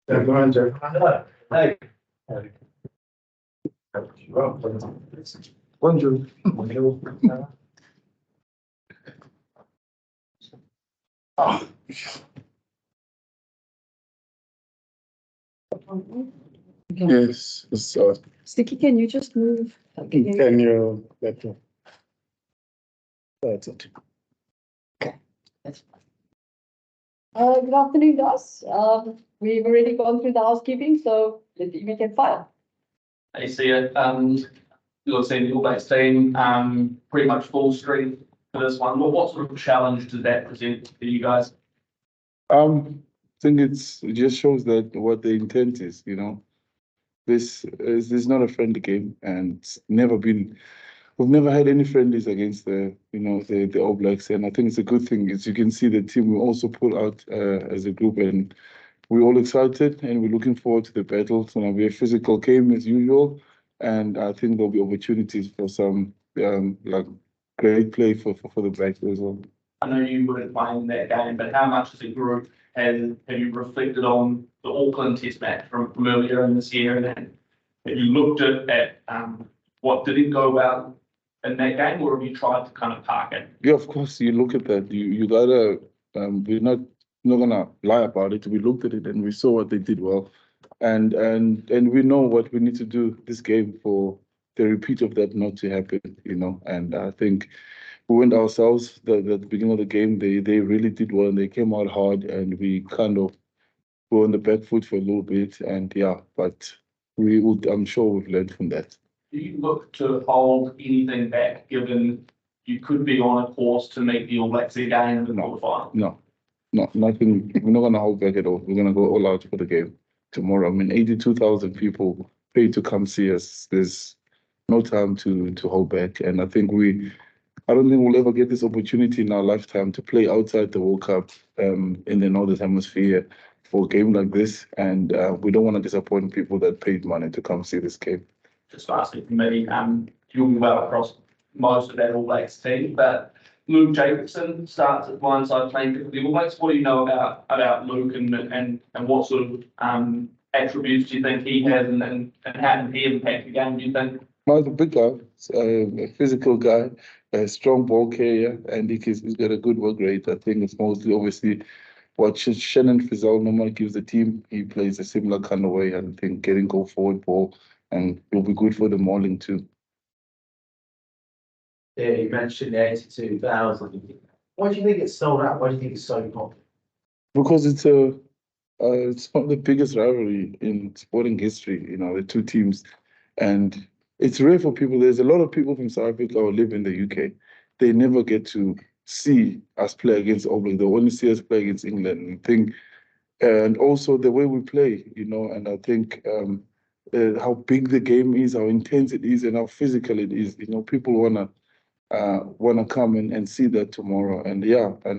Hey. Bonjour. Yes, so Sticky, can you just move? can you that's it. That's fine. Good afternoon, guys. We've already gone through the housekeeping, so we can file. I see it. You're seeing the All Blacks team, pretty much full strength for this one. What sort of challenge does that present for you guys? I think it just shows that what the intent is, This is not a friendly game, and it's never been. We've never had any friendlies against the All Blacks, and I think it's a good thing. As you can see, the team will also pull out as a group, and we're all excited, and we're looking forward to the battle. It's gonna be a physical game as usual, and I think there'll be opportunities for some like great play for the Blacks as well. I know you weren't playing that game, but how much as a group have you reflected on the Auckland Test match from earlier in this year, and have you looked at what didn't go well in that game, or have you tried to kind of park it? Yeah, of course, you look at that. You gotta. We're not gonna lie about it. We looked at it and we saw what they did well, and we know what we need to do this game for the repeat of that not to happen. And I think we went ourselves. The beginning of the game, they really did well and they came out hard, and we kind of were on the back foot for a little bit. And yeah, but I'm sure we've learned from that. Do you look to hold anything back, given you could be on a course to meet the All Blacks again in the quarterfinal? No, nothing. We're not gonna hold back at all. We're gonna go all out for the game tomorrow. I mean, 82,000 people paid to come see us. There's no time to hold back, and I don't think we'll ever get this opportunity in our lifetime to play outside the World Cup in the Northern Hemisphere for a game like this, and we don't want to disappoint people that paid money to come see this game. Just lastly for me, you'll be well across most of that All Blacks team, but Luke Jacobson starts at blindside playing for the All Blacks. What do you know about Luke and what sort of attributes do you think he has, and how did he impact the game, do you think? Well, he's a big guy, a physical guy, a strong ball carrier, and he's got a good work rate. I think it's mostly obviously what Shannon Frizell normally gives the team. He plays a similar kind of way. I think getting go forward ball, and it'll be good for the mauling too. Yeah, you mentioned the 82,000. Why do you think it's sold out? Why do you think it's so popular? Because it's one of the biggest rivalry in sporting history. The two teams, and it's rare for people. There's a lot of people from South Africa who live in the UK. They never get to see us play against All Blacks. They only see us play against England. And also the way we play. And I think how big the game is, how intense it is, and how physical it is. People wanna come and see that tomorrow. And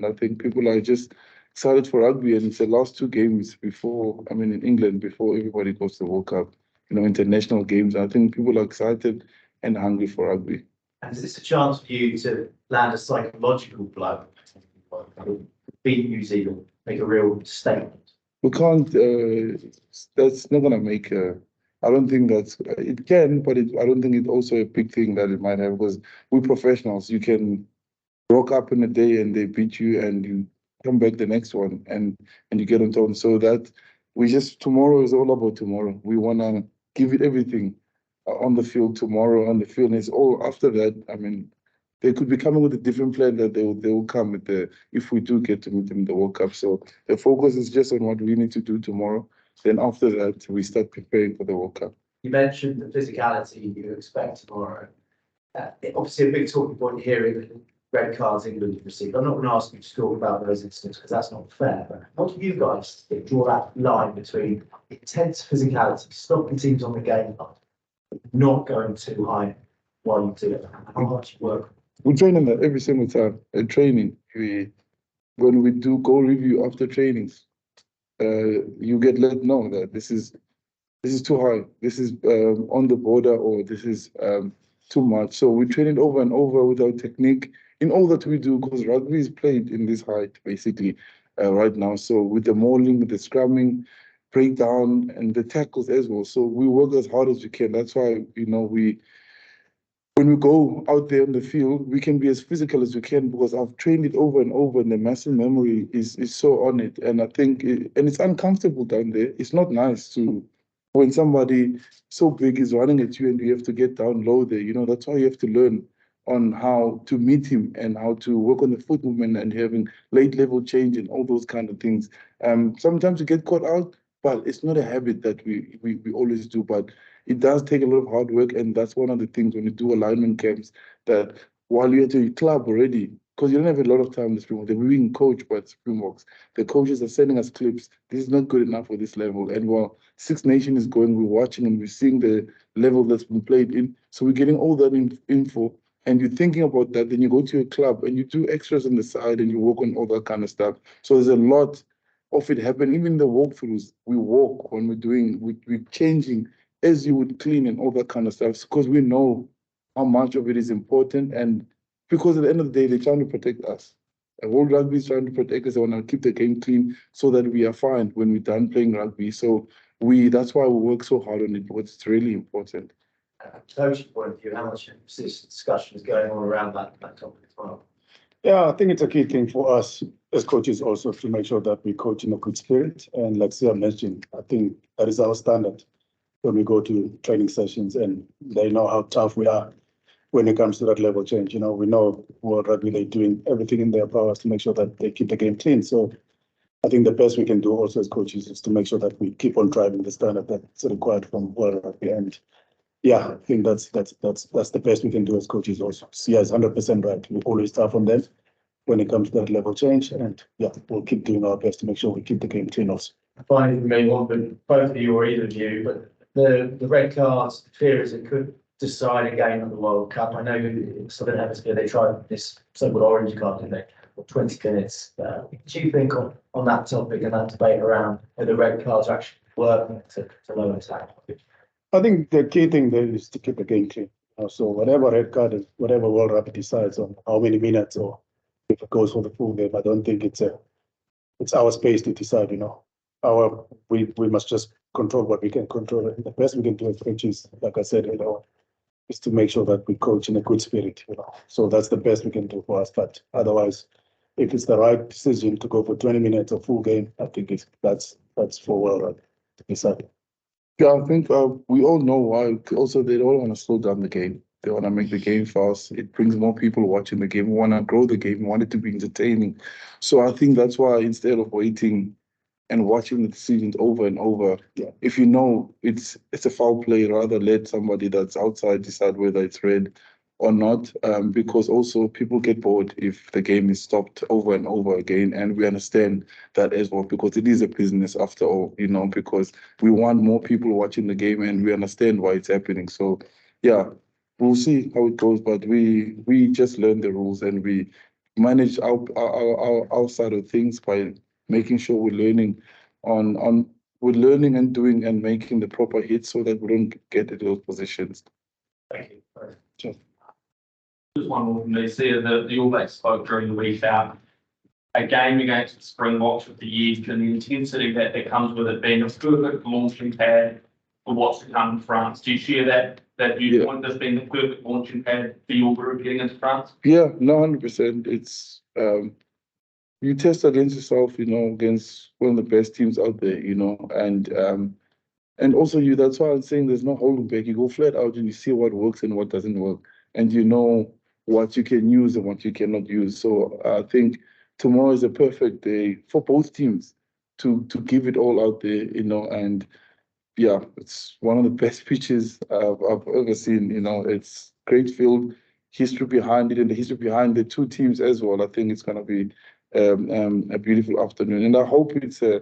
I think people are just excited for rugby, and it's the last two games in England before everybody goes to the World Cup. International games. I think people are excited and hungry for rugby. And is this a chance for you to land a psychological blow, beat New Zealand, make a real statement? We can't. That's not gonna make a. I don't think it can, but I don't think it's also a big thing that it might have, because we're professionals. You can rock up in a day and they beat you, and you come back the next one and you get on top. So that tomorrow is all about tomorrow. We wanna give it everything on the field tomorrow. On the field, and it's all after that. I mean, they could be coming with a different plan that they will come with if we do get to meet them in the World Cup. So the focus is just on what we need to do tomorrow. Then after that, we start preparing for the World Cup. You mentioned the physicality you expect tomorrow. Obviously, a big talking point here is red cards England have received. I'm not going to ask you to talk about those incidents because that's not fair. But how do you guys draw that line between intense physicality, stopping teams on the game line, not going too high while you do it? How much you work? We train on that every single time. At training, when we do goal review after trainings, you get let know that this is too high, this is on the border, or this is too much. So we train it over and over with our technique in all that we do, because rugby is played in this height basically right now. So with the mauling, with the scrumming, breakdown and the tackles as well. So we work as hard as we can. That's why, when we go out there in the field, we can be as physical as we can because I've trained it over and over, and the muscle memory is so on it. And I think, and it's uncomfortable down there. It's not nice to, when somebody so big is running at you and you have to get down low there. That's why you have to learn on how to meet him and how to work on the foot movement and having late level change and all those kind of things. Sometimes you get caught out, but it's not a habit that we always do. But it does take a lot of hard work, and that's one of the things when you do alignment camps, that while you're at your club already, because you don't have a lot of time in the Springboks, they're being coached by Springboks. The coaches are sending us clips. This is not good enough for this level. And while Six Nations is going, we're watching and we're seeing the level that's been played in. So we're getting all that info, and you're thinking about that. Then you go to your club and you do extras on the side and you work on all that kind of stuff. So there's a lot of it happening. Even the walkthroughs, we walk when we're changing as you would clean and all that kind of stuff, because we know how much of it is important. And because at the end of the day, they're trying to protect us. And World Rugby is trying to protect us. They want to keep the game clean so that we are fine when we're done playing rugby. So that's why we work so hard on it, because it's really important. Coaching point of view, how much discussion is going on around that topic as well? Yeah, I think it's a key thing for us as coaches also to make sure that we coach in a good spirit. And like Sia mentioned, I think that is our standard when we go to training sessions, and they know how tough we are when it comes to that level change. We know World Rugby, they're doing everything in their powers to make sure that they keep the game clean. So I think the best we can do also as coaches is to make sure that we keep on driving the standard that's required from World Rugby. And yeah, I think that's the best we can do as coaches also. Sia is 100% right. We always start from them when it comes to that level change. And yeah, we'll keep doing our best to make sure we keep the game clean also. Finally, for me, one for both of you or either of you, but the red cards, the fear is it could decide a game at the World Cup. I know in Southern Hemisphere they tried this so-called orange card, didn't they? For 20 minutes. Do you think on that topic and that debate around the red cards are actually working to lower attack? I think the key thing there is to keep the game clean. So whatever red card is, whatever World Rugby decides on how many minutes or if it goes for the full game, I don't think it's our space to decide. We must just control what we can control. And the best we can do as coaches, like I said, is to make sure that we coach in a good spirit. So that's the best we can do for us. But otherwise, if it's the right decision to go for 20 minutes or full game, I think that's for World Rugby to decide. Yeah, I think we all know why. Also, they don't want to slow down the game. They want to make the game fast. It brings more people watching the game. We want to grow the game. We want it to be entertaining. So I think that's why, instead of waiting and watching the decisions over and over, if you know it's a foul play, rather let somebody that's outside decide whether it's red or not, because also people get bored if the game is stopped over and over again. And we understand that as well, because it is a business after all, because we want more people watching the game, and we understand why it's happening. So yeah, we'll see how it goes, but we just learn the rules and we manage our side of things by making sure we're learning we're learning and doing and making the proper hits so that we don't get into those positions. Thank you. Sure. Just one more from me. See, the All Blacks spoke during the week about a game against the Springboks with the youth and the intensity that comes with it being a perfect launching pad for what's to come in France. Do you share that viewpoint, this being the perfect launching pad for your group heading into France? Yeah, no, 100%. It's you test against yourself, against one of the best teams out there, and also that's why I'm saying there's no holding back. You go flat out and you see what works and what doesn't work, and you know what you can use and what you cannot use. So I think tomorrow is a perfect day for both teams to give it all out there, and yeah, it's one of the best pitches I've ever seen. It's great field, history behind it, and the history behind the two teams as well. I think it's going to be a beautiful afternoon, and I hope it's a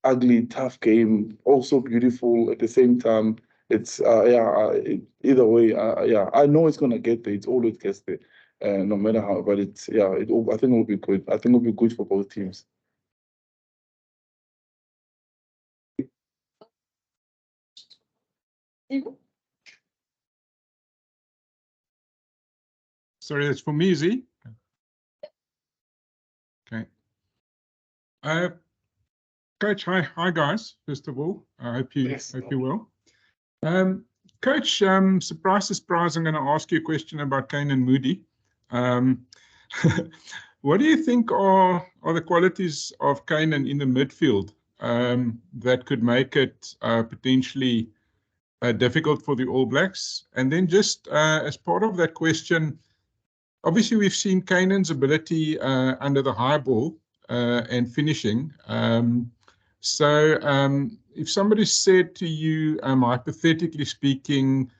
ugly, tough game, also beautiful at the same time. It's either way, I know it's going to get there. It's always gets there, no matter how. But I think it will be good. I think it will be good for both teams. Stephen? Sorry, that's for me, is he? Okay. Coach, hi guys. First of all, I hope you Yes. hope you're well. Coach, surprise, I'm going to ask you a question about Kane and Moody. What do you think are the qualities of Kane in the midfield that could make it potentially difficult for the All Blacks? And then just as part of that question, obviously we've seen Kanan's ability under the high ball and finishing. If somebody said to you, hypothetically speaking,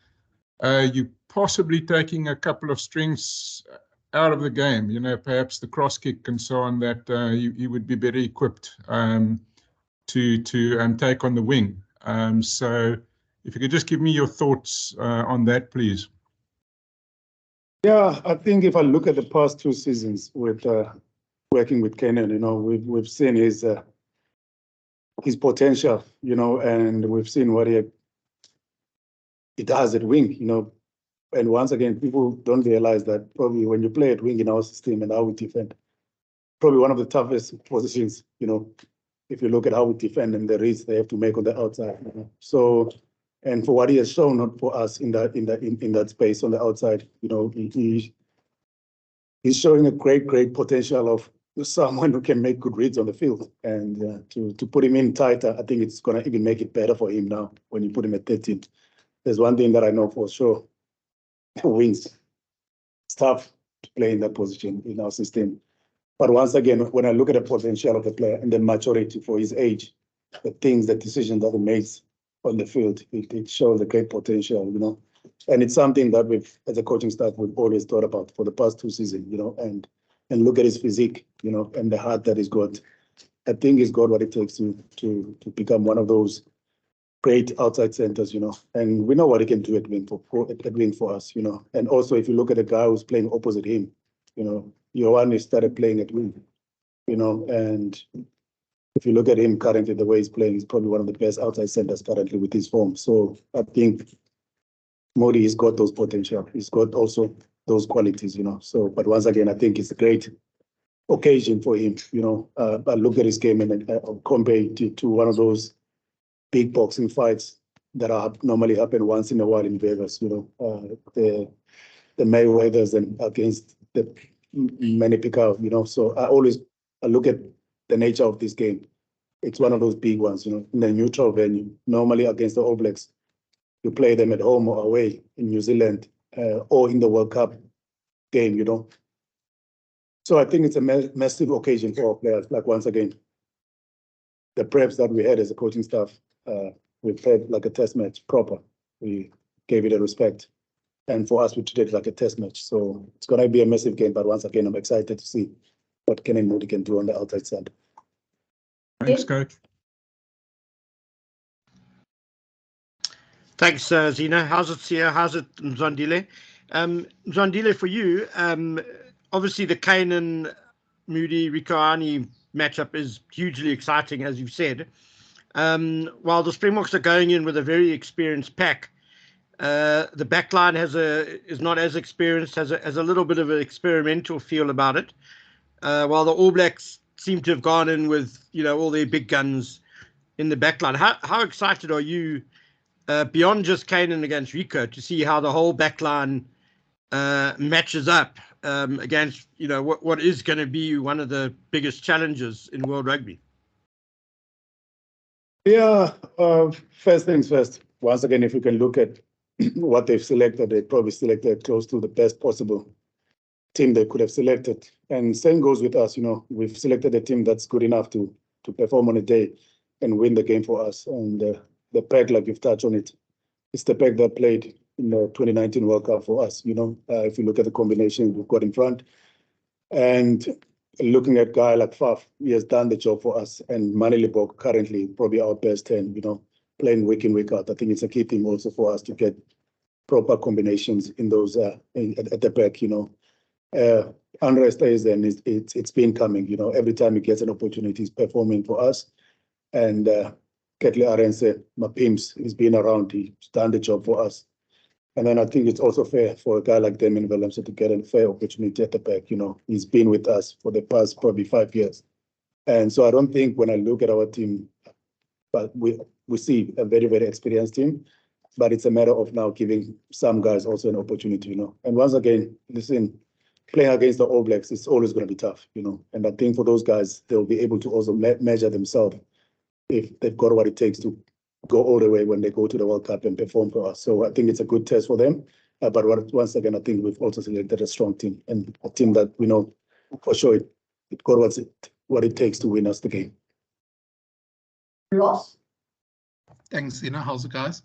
you possibly taking a couple of strings out of the game, you know, perhaps the cross kick and so on, that you would be better equipped to take on the wing. So if you could just give me your thoughts on that, please. Yeah, I think if I look at the past 2 seasons with working with Kenan, you know, we've seen his potential, you know, and we've seen what he does at wing, you know. And once again, people don't realize that probably when you play at wing in our system and how we defend, probably one of the toughest positions, you know, if you look at how we defend and the risks they have to make on the outside. You know? So, and for what he has shown not for us in that space on the outside, you know, he's showing a great potential of someone who can make good reads on the field. And to put him in tighter, I think it's going to even make it better for him now when you put him at 13. There's one thing that I know for sure. Wings, it's tough to play in that position in our system. But once again, when I look at the potential of the player and the maturity for his age, the decisions that he makes on the field, it shows a great potential, you know. And it's something that we've, as a coaching staff, we've always thought about for the past 2 seasons, you know, and look at his physique, you know, and the heart that he's got. I think he's got what it takes to become one of those great outside centers, you know, and we know what he can do at wing for us, you know. And also, if you look at the guy who's playing opposite him, you know, Ioane started playing at wing, you know, and if you look at him currently, the way he's playing, he's probably one of the best outside centers currently with his form. So I think Modi has got those potential. He's got also those qualities, you know. So, but once again, I think it's a great occasion for him, you know. I look at his game and compare it to one of those big boxing fights that are normally happen once in a while in Vegas, you know, the Mayweathers and against the Manny Pacquiao, you know. So I look at the nature of this game. It's one of those big ones, you know, in a neutral venue. Normally against the All Blacks, you play them at home or away in New Zealand or in the World Cup game, you know. So I think it's a massive occasion for our players. Like once again, the preps that we had as a coaching staff, we played like a test match proper. We gave it a respect. And for us, we treated it like a test match. So it's going to be a massive game. But once again, I'm excited to see what Ken and Moody can do on the outside side. Thanks, Coach. Thanks, Zina. How's it, Sia? How's it, Mzwandile? Mzwandile, for you, obviously the Kane and Moody Rikoani matchup is hugely exciting, as you've said. While the Springboks are going in with a very experienced pack, the backline is not as experienced, has a little bit of an experimental feel about it. While the All Blacks seem to have gone in with, you know, all their big guns in the backline. How excited are you, beyond just Kanan against Rico, to see how the whole backline matches up against, you know, what is going to be one of the biggest challenges in world rugby? Yeah, first things first. Once again, if you can look at what they've selected, they probably selected close to the best possible team they could have selected. And same goes with us, you know, we've selected a team that's good enough to perform on a day and win the game for us. And the pack, like you've touched on it, it's the pack that played in the 2019 World Cup for us, you know, if you look at the combination we've got in front. And looking at a guy like Faf, he has done the job for us. And Manilibok currently probably our best 10, you know, playing week in, week out. I think it's a key thing also for us to get proper combinations in those at the back, you know. Andre stays and it's been coming, you know, every time he gets an opportunity, he's performing for us. And Ketley Arendse, Mapims, he's been around, he's done the job for us. And then I think it's also fair for a guy like Damien Willemse to get a fair opportunity at the back. You know, he's been with us for the past probably 5 years. And so I don't think when I look at our team, but we see a very, very experienced team, but it's a matter of now giving some guys also an opportunity, you know. And once again, listen, playing against the All Blacks is always going to be tough, you know. And I think for those guys, they'll be able to also measure themselves if they've got what it takes to go all the way when they go to the World Cup and perform for us. So I think it's a good test for them. But once again, I think we've also selected a strong team and a team that we know for sure it got what it takes to win us the game. Ross? Thanks, Zina. How's it, guys?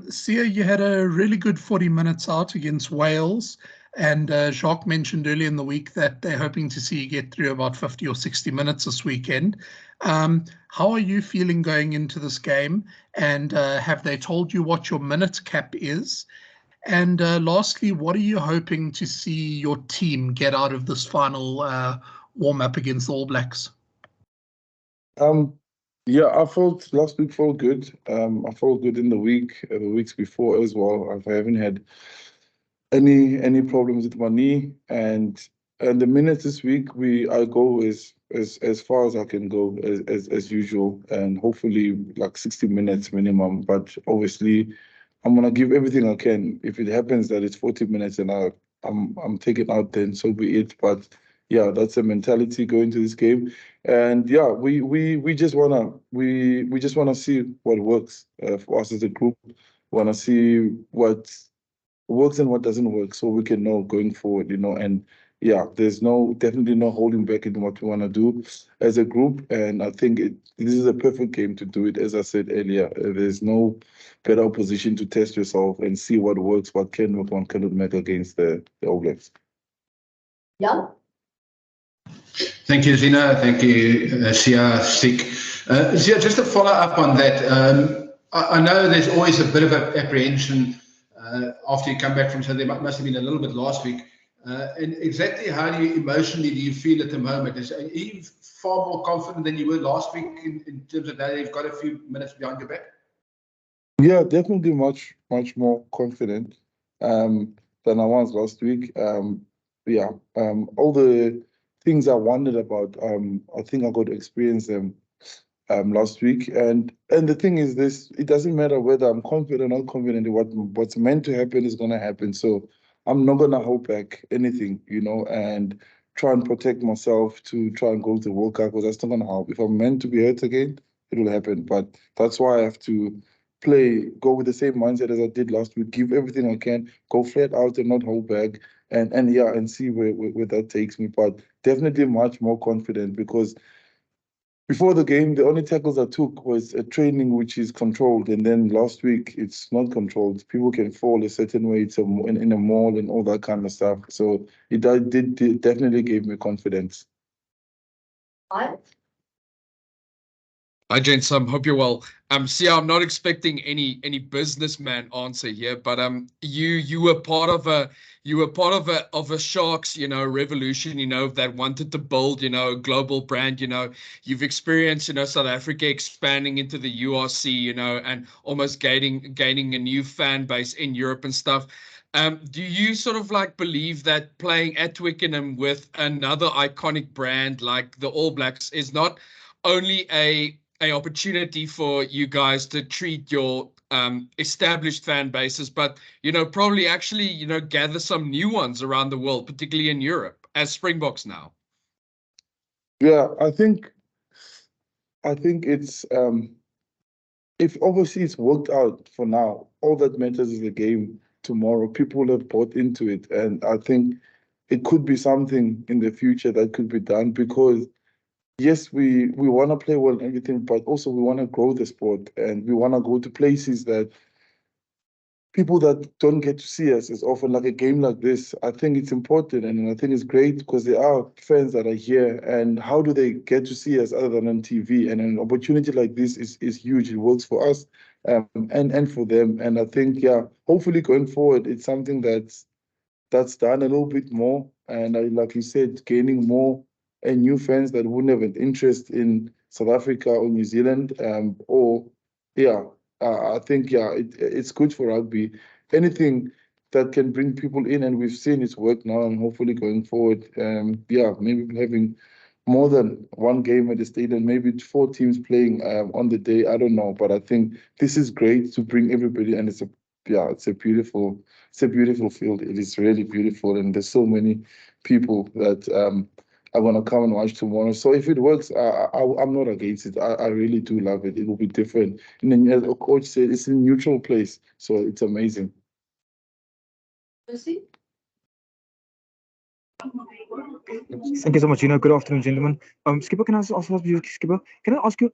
Sia, you had a really good 40 minutes out against Wales, and Jacques mentioned earlier in the week that they're hoping to see you get through about 50 or 60 minutes this weekend. How are you feeling going into this game, and have they told you what your minute cap is? And lastly, what are you hoping to see your team get out of this final warm-up against the All Blacks? Yeah, I felt last week felt good. I felt good in the weeks before as well. I haven't had any problems with my knee, and the minutes this week I go as far as I can go as usual, and hopefully like 60 minutes minimum. But obviously, I'm gonna give everything I can. If it happens that it's 40 minutes and I'm taken out, then so be it. But yeah, that's a mentality going to this game. And yeah, we just wanna see what works for us as a group. Wanna see what works and what doesn't work, so we can know going forward, you know. And yeah, there's definitely no holding back in what we want to do as a group. And I think this is a perfect game to do it. As I said earlier, there's no better position to test yourself and see what works, what can work, what cannot make against the All Blacks. Yeah. Thank you, Zina. Thank you, Sia, Stick. Sia, just to follow up on that, I know there's always a bit of apprehension after you come back from, so there must have been a little bit last week. And exactly how do you feel at the moment? Are you far more confident than you were last week in terms of now you've got a few minutes behind your back? Yeah, definitely much more confident than I was last week. All the things I wondered about, I think I got to experience them last week. And the thing is this, it doesn't matter whether I'm confident or not confident, what's meant to happen is gonna happen. So I'm not gonna hold back anything, you know, and try and protect myself to try and go to the World Cup, because that's not gonna help. If I'm meant to be hurt again, it will happen. But that's why I have to go with the same mindset as I did last week, give everything I can, go flat out and not hold back, and see where that takes me. But definitely much more confident, because before the game, the only tackles I took was a training which is controlled, and then last week it's not controlled. People can fall a certain way in a mall and all that kind of stuff. So it definitely gave me confidence. Hi, gents. Hope you're well. Sia, I'm not expecting any businessman answer here, but you were part of a Sharks, you know, revolution, you know, that wanted to build, you know, a global brand. You know, you've experienced, you know, South Africa expanding into the URC, you know, and almost gaining a new fan base in Europe and stuff. Do you sort of like believe that playing at Twickenham with another iconic brand like the All Blacks is not only a opportunity for you guys to treat your established fan bases, but, you know, probably actually, you know, gather some new ones around the world, particularly in Europe, as Springboks now? Yeah, I think it's if obviously it's worked out for now, all that matters is the game tomorrow. People have bought into it, and I think it could be something in the future that could be done, because yes, we want to play well and everything, but also we want to grow the sport, and we want to go to places that people that don't get to see us as often, like a game like this. I think it's important, and I think it's great because there are fans that are here, and how do they get to see us other than on TV? And an opportunity like this is huge. It works for us and for them. And I think, yeah, hopefully going forward, it's something that's done a little bit more. And like you said, gaining more and new fans that wouldn't have an interest in South Africa or New Zealand, I think, it's good for rugby. Anything that can bring people in, and we've seen it's work now, and hopefully going forward, maybe having more than one game at the stadium, maybe 4 teams playing on the day. I don't know, but I think this is great to bring everybody, and it's a beautiful field. It is really beautiful, and there's so many people that are gonna come and watch tomorrow. So if it works, I'm not against it. I really do love it. It will be different. And then, as a coach said, it's a neutral place, so it's amazing. Lucy? Thank you so much, Gina. Good afternoon, gentlemen. Skipper, can I also ask you, Skipper? Can I ask you,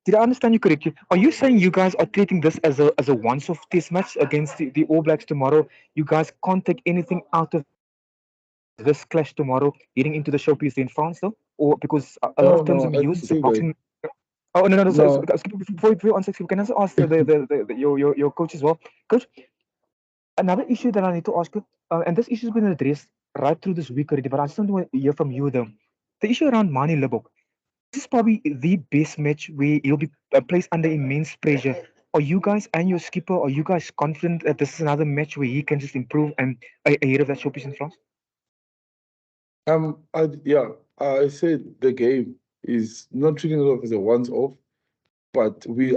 did I understand you correctly? Are you saying you guys are treating this as a once-off test match against the All Blacks tomorrow? You guys can't take anything out of this clash tomorrow, heading into the showpiece in France, though? Or because a lot of terms No, we I use didn't is a say that. boxing. Oh no, sorry, No. Skipper, before you answer, Skipper, can I also ask your coach as well? Coach, another issue that I need to ask you, and this issue has been addressed right through this week already, but I just want to hear from you though. The issue around Mani Libok. This is probably the best match where he'll be placed under immense pressure. Are you guys and your skipper, are you guys confident that this is another match where he can just improve and ahead of that showpiece in France? I said the game is not treating it as a once-off, but we're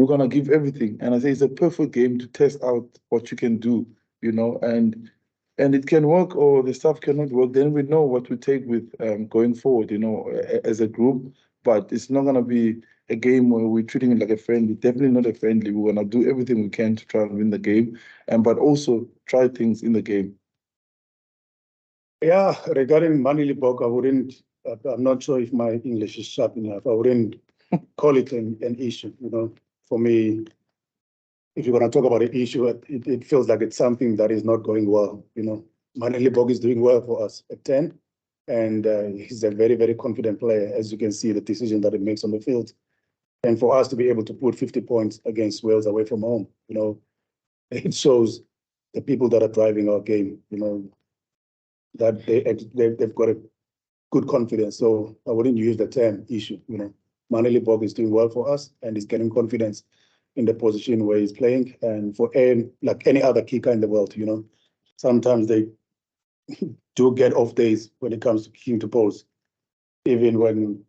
gonna give everything. And I say it's a perfect game to test out what you can do, and it can work or the stuff cannot work. Then we know what to take with going forward, as a group. But it's not gonna be a game where we're treating it like a friendly. Definitely not a friendly. We're gonna do everything we can to try and win the game, but also try things in the game. Yeah, regarding Mani Libok, I'm not sure if my English is sharp enough. I wouldn't call it an issue, For me, if you're going to talk about an issue, it feels like it's something that is not going well, Mani Libok is doing well for us at 10, and he's a very, very confident player, as you can see, the decision that he makes on the field. And for us to be able to put 50 points against Wales away from home, it shows the people that are driving our game, that they've got a good confidence. So I wouldn't use the term issue, Mani Libok is doing well for us, and he's getting confidence in the position where he's playing. And for like any other kicker in the world, sometimes they do get off days when it comes to kicking to post. Even when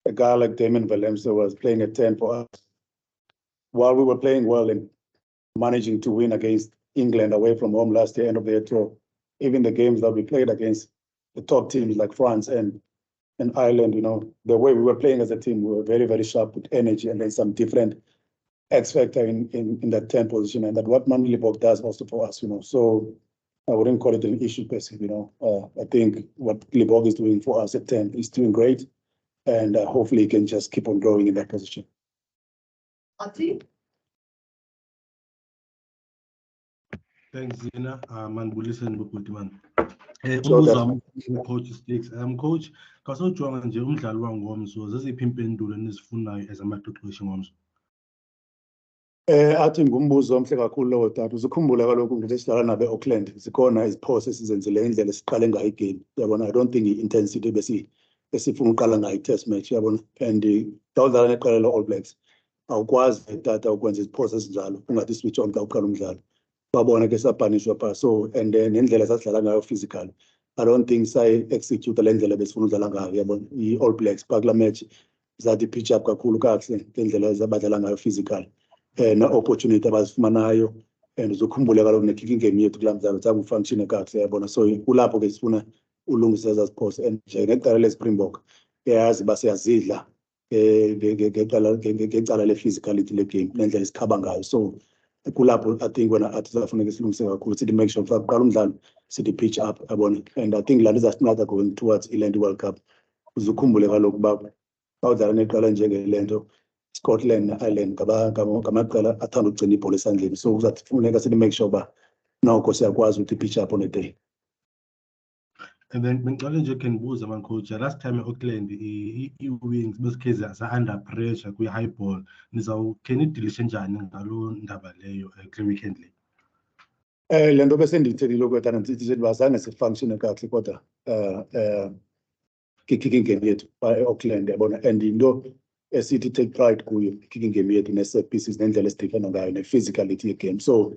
a guy like Damon Valemsa was playing at 10 for us, while we were playing well and managing to win against England away from home last year, end of their tour, even the games that we played against the top teams like France and Ireland, the way we were playing as a team, we were very, very sharp with energy, and then some different X factor in that 10 position, and that what Mani Libok does also for us, So I wouldn't call it an issue per se, I think what Libok is doing for us at 10 is doing great, and hopefully he can just keep on growing in that position. Ati? Thanks, Zina. Mandibulise nobhuti man. Sure, Umbuzo that's wami Coach Sticks. Coach, kasojonga nje umdlalo wangomso, zeziphi impendulo enizifunayo as amaqeqeshi ngomso? Athi ngumbuzo omhle kakhulu lowo tata. Uzukhumbula kaloku ngile sidlala nabe Auckland, zikhona iziphoso esizenzile indlela esiqale ngayo igame. Yabona, I don't think i-intensity besifuna uqala ngayo i-test match, yabona. And xa udlala neqela le-All Blacks, awukwazi tata ukwenza iziphoso ezinjalo, ungathi switch on xa uqala umdlalo. Babona ke sapanishwa pha. So, and then nendlela sasidlala ngayo physical, I don't think sayi-execute le ndlela besifuna udlala ngayo, yabona. I-All Blacks pha kula match zathi pitch up kakhulu kakuhle ngendlela zabadlala ngayo physical. Na-opportunity abazifumanayo, and uzokhumbula kaloku ne-kicking game yethu kulaa mdlalo zange ufunctione kakuhle, yabona. So kulapho ke sifuna ulungisa ezaa ziphoso, and nje ngeqala le-Springbok yazi uba siyazidla ngecala le-physicality le-game nendlela esikhaba ngayo. So kulapho I think wena athi zafuneka silungise kakhulu, sithi make sure kuqala umdlalo sithi pitch up, yabona. And I think laa nto izasinqada going towards i-Land World Cup. Uzukhumbule kaloku uba xa udlala neqala njengele nto, Scotland ne-Ireland ngamaqela athanda ukugcina ibhola esandleni. So kuzafuneka sithi make sure uba noko siyakwazi ukuthi pitch up on a day. And then bengicela nje ke ndibuze coach, last time e-Auckland i-wings besikhe za-under pressure kwi-high ball, khe nidilishe njani ngalo ndaba leyo kule weekend le? Le nto besendiyithethile kwetana ndithi uba zange sifunctione kakuhle kodwa kicking game yethu e-Auckland, yabona. And into esithi take pride kuyo kicking game yethu ne-set pieces nendlela esidefenda ngayo ne-physicality ye-game. So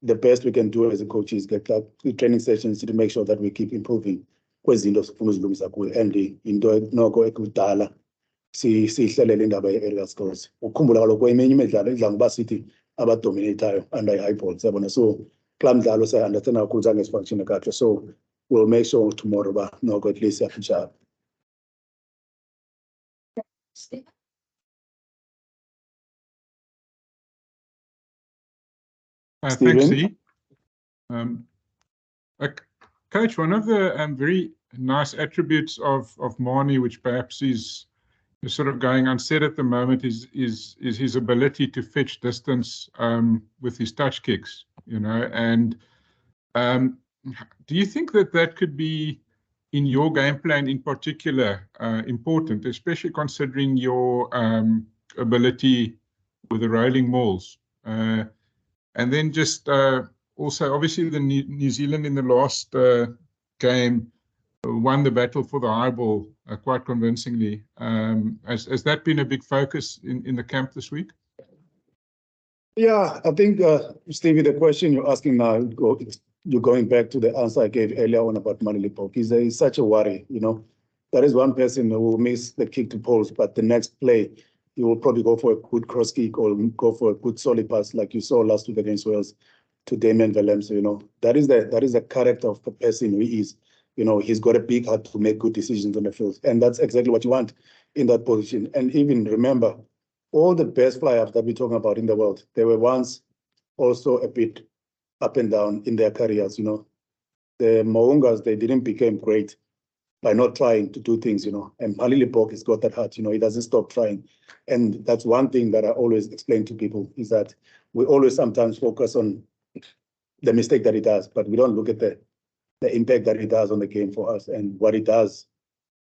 the best we can do as a coach is get the training sessions to make sure that we keep improving kwezinto sifuna uzilungisa kuyo, and into noko ekudala siyihlelele indaba ye-area scores. Ukukhumbula kaloku kweminye imidlalo idla ngoba sithi abadominatayo under i-high ball, siyabona. So kulaa mdlalo siya-understanda kakhulu zange sifunctione kakuhle, so we'll make sure tomorrow uba noko at least siyafinisha. Thanks, Stephen? C. Coach, one of the very nice attributes of Marnie, which perhaps is sort of going unsaid at the moment, is his ability to fetch distance with his touch kicks, you know. And do you think that could be, in your game plan in particular, important, especially considering your ability with the rolling mauls? And then just also, obviously, the New Zealand in the last game won the battle for the high ball quite convincingly. Has that been a big focus in the camp this week? Yeah, I think, Stevie, the question you're asking now, you're going back to the answer I gave earlier on about Mzwandile Stick. He's such a worry, you know. There is one person who will miss the kick to post, but the next play, he will probably go for a good cross kick or go for a good solid pass, like you saw last week against Wales to Damian Willemse. You know, that is the character of the person he is. You know, he's got a big heart to make good decisions on the field, and that's exactly what you want in that position. And even remember, all the best fly-ups that we're talking about in the world, they were once also a bit up and down in their careers. You know, the Moungas, they didn't become great by not trying to do things, you know. And Mzwandile Stick has got that heart, you know, he doesn't stop trying. And that's one thing that I always explain to people, is that we always sometimes focus on the mistake that he does, but we don't look at the impact that he does on the game for us and what he does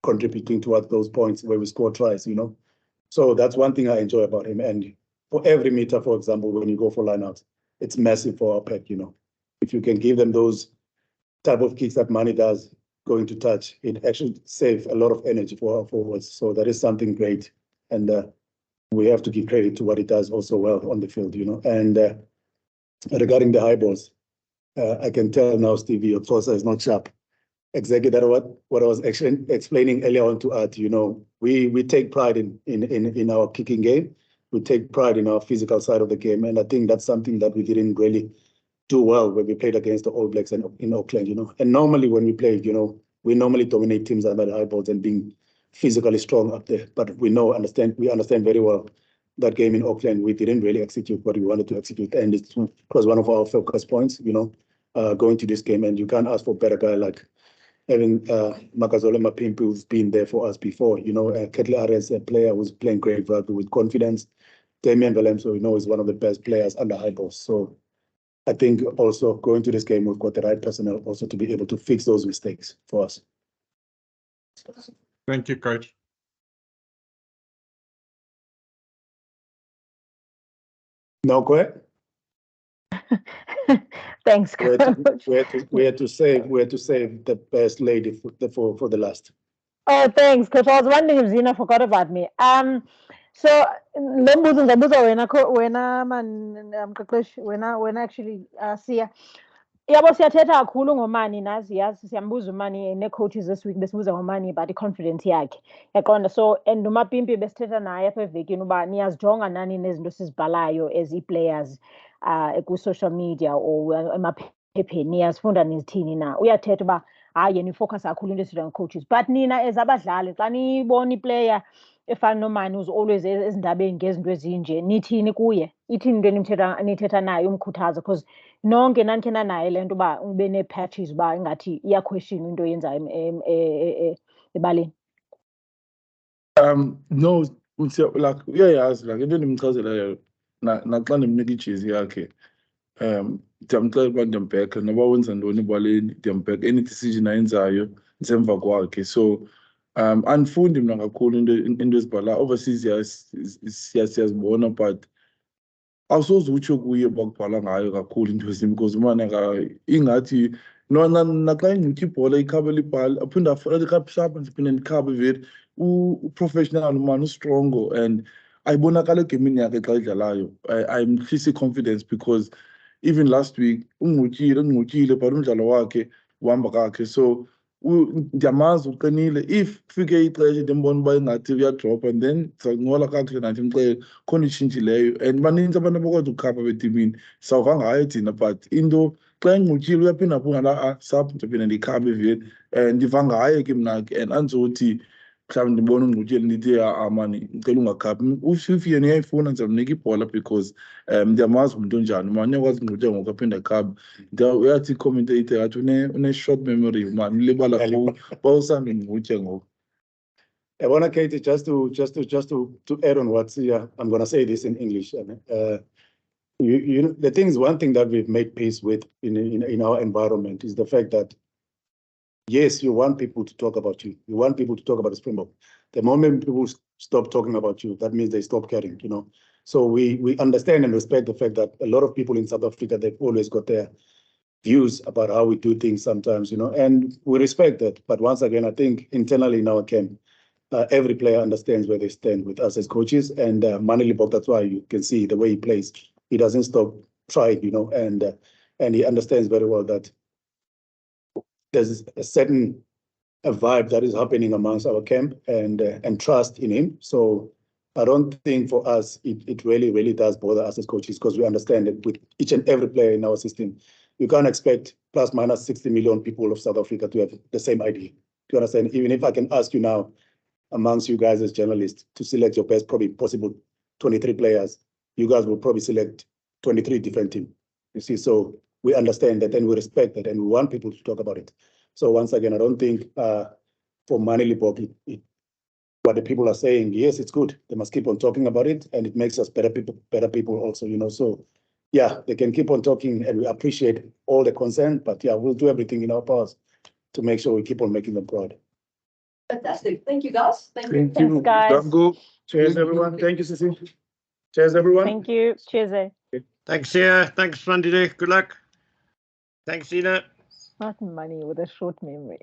contributing towards those points where we score tries, you know. So that's one thing I enjoy about him. And for every meter, for example, when you go for lineouts, it's massive for our pack, you know. If you can give them those type of kicks that Mani does, going to touch, it actually saves a lot of energy for our forwards. So that is something great. And we have to give credit to what he does also well on the field, you know. And regarding the high balls, I can tell now, Stevie, your crosser is not sharp. Exactly that what I was actually explaining earlier on to Art. You know, we take pride in our kicking game. We take pride in our physical side of the game. And I think that's something that we didn't really do well when we played against the All Blacks in Auckland, you know. And normally when we played, you know, we normally dominate teams under the high balls and being physically strong up there. But we understand very well that game in Auckland, we didn't really execute what we wanted to execute. And it was one of our focus points, you know, going to this game. And you can't ask for a better guy like having Makazole Mapimpi, who's been there for us before, you know, Kettle Ares, a player who's playing great rugby with confidence. Damian Willemse, you know, is one of the best players under high balls. So I think also going to this game, we've got the right personnel also to be able to fix those mistakes for us. Thank you, Coach. No, go ahead. Thanks, Coach. We had to save the best lady for the last. Oh, thanks, Coach. I was wondering if Zina forgot about me. So lembuzo ngizabuza wena mqeqeshi wena actually Siya. Yabo siyathetha kakhulu ngomani nazi yazi siyambuza umani ne-coaches this week besibuza ngomani about i-confidence yakhe yaqonda. So and uMapimpi besithetha naye apha evekini uba niyazijonga nani nezinto sizibhalayo as i-players ku-social media or emaphepheni niyazifunda nizithini na. Uyathetha uba hayi yena ifocus kakhulu into esithetha coaches, but nina as abadlali xa nibona iplayer efana nomani who's always ezindabeni ngezinto ezinje nithini kuye, ithini into nithetha naye umkhuthaza, because nonke nanikhe naye le nto uba ube nee-patches uba ingathi iyaquestion into oyenzayo ebaleni. No, like uyayazi like into endimchazelayo naxa ndimnika ijezi yakhe ndiyamxelela uba ndiyambheka noba wenza ntoni ebaleni ndiyambheka, any decision ayenzayo ndisemva kwakhe. So andifundi mna kakhulu into ezibhala overseas siyazibona, but awusoze utsho kuye bakubhala ngayo kakhulu into ezimbi, because umane ingathi naxa ingcutha ibhola ikhabe libhala aphinde afole sharp ndiphinde ndikhabe vele uprofessional umane ustrongo, and ayibonakala egemini yakhe xa idlalayo. Ayimhlisi confidence, because even last week ungcutyile but umdlalo wakhe uhamba kakhe. So ndiyamazi uqinile. If fike ixesha ndimbona uba ingathi uyadropa, and then sancola kakuhle nathi mxele khona itshintshileyo. And baninzi abantu abakwazi ukukhapha betimini, sawuva ngayo thina, but into xa ingqutyile uyaphindaphunda la sapho ndizophinda ndiyikhaphe eveni. Ndiva ngayo ke mna ke, and andizothi mhlawumbi ndibona ungqutyile ndithi mani ndicela ungakhaphi. If yena uyayifuna ndizamnika ibhola because ndiyamazi umntu onjani, mani uyakwazi ungqutyela ngoku aphinde akhaphe. Uyathi i-commentator yathi une-short memory, mani ulibala xa usanda ungqutye ngoku. Yabona Katie, just to add on what I'm gonna say this in English. You know, the thing is, one thing that we've made peace with in our environment is the fact that yes, you want people to talk about you. You want people to talk about the Springbok. The moment people stop talking about you, that means they stop caring, you know. So we understand and respect the fact that a lot of people in South Africa, they've always got their views about how we do things sometimes, you know, and we respect that. But once again, I think internally in our camp, every player understands where they stand with us as coaches. And Manili Bok, that's why you can see the way he plays. He doesn't stop trying, you know, and he understands very well that there's a certain vibe that is happening amongst our camp and trust in him. So I don't think for us, it really does bother us as coaches, because we understand that with each and every player in our system, you can't expect plus minus 60 million people of South Africa to have the same idea. Do you understand? Even if I can ask you now, amongst you guys as journalists, to select your best probably possible 23 players, you guys will probably select 23 different teams. You see, so we understand that and we respect that and we want people to talk about it. So once again, I don't think for Manili Bok, what the people are saying, yes, it's good. They must keep on talking about it, and it makes us better people also, you know. So yeah, they can keep on talking, and we appreciate all the concern, but yeah, we'll do everything in our powers to make sure we keep on making them proud. Fantastic. Thank you, guys. Thank you. Thank you. Thanks, guys. Go. Cheers, everyone. Thank you, Sissy. Cheers, everyone. Thank you. Cheers. Thanks, Sia. Thanks, Mzwandile. Good luck. Thanks, Ina. Not money with a short memory.